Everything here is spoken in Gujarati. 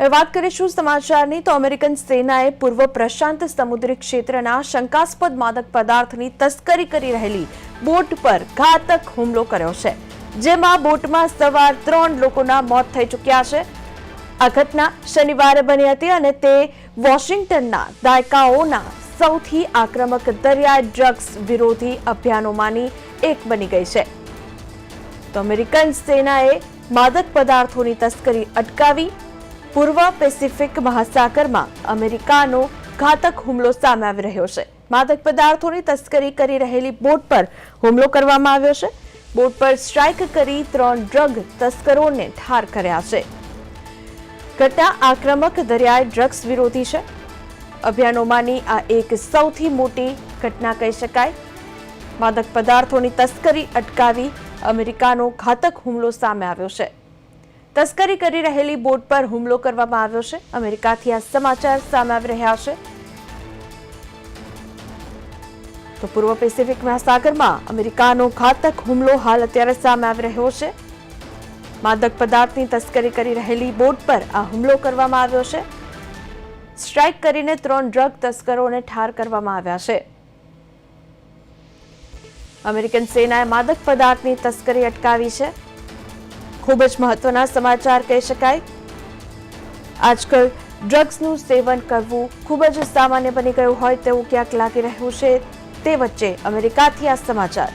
હવે વાત કરીશું સમાચારની તો અમેરિકન સેનાએ પૂર્વ પ્રશાંત સમુદ્રી ક્ષેત્રના શંકાસ્પદ માદક પદાર્થની તસ્કરી કરી રહેલી બોટ પર ઘાતક હુમલો કર્યો છે, જેમાં બોટમાં સવાર 3 લોકોના મોત થઈ ચૂક્યા છે। આ ઘટના શનિવારે બની હતી અને તે વોશિંગ્ટનના દાયકાઓના સૌથી આક્રમક દરિયાઈ ડ્રગ્સ વિરોધી અભિયાનોમાંની એક બની ગઈ છે। તો અમેરિકન સેનાએ માદક પદાર્થોની તસ્કરી અટકાવી પૂર્વ પેસિફિક મહાસાગરમાં અમેરિકાનો ઘાતક હુમલો સામે આવી રહ્યો છે। માદક પદાર્થોની તસ્કરી કરી રહેલી બોટ પર હુમલો કરવામાં આવ્યો છે। બોટ પર સ્ટ્રાઇક કરી 3 ડ્રગ તસ્કરોને ઠાર કર્યા છે। ઘટના આક્રમક દરિયાઈ ડ્રગ્સ વિરોધી છે અભિયાનોમાંની આ એક સૌથી મોટી ઘટના કહી શકાય। માદક પદાર્થોની તસ્કરી અટકાવી અમેરિકાનો ઘાતક હુમલો સામે આવ્યો છે। તસ્કરી કરી રહેલી બોટ પર હુમલો કરવામાં આવ્યો છે। અમેરિકાથી આ સમાચાર સામે આવી રહ્યા છે। તો પૂર્વ પેસિફિક મહાસાગરમાં અમેરિકાનો ઘાતક હુમલો હાલ અત્યારે સામે આવી રહ્યો છે। માદક પદાર્થની તસ્કરી કરી રહેલી બોટ પર આ હુમલો કરવામાં આવ્યો છે। સ્ટ્રાઇક કરીને 3 ડ્રગ તસ્કરોને ઠાર કરવામાં આવ્યા છે। અમેરિકન સેનાએ માદક પદાર્થની તસ્કરી અટકાવી છે। ખૂબ જ મહત્વના સમાચાર કહી શકાય। આજકાલ ડ્રગ્સનું સેવન કરવું ખૂબ જ સામાન્ય બની ગયું હોય તેવું ક્યાંક લાગી રહ્યું છે। તે વચ્ચે અમેરિકાથી આ સમાચાર।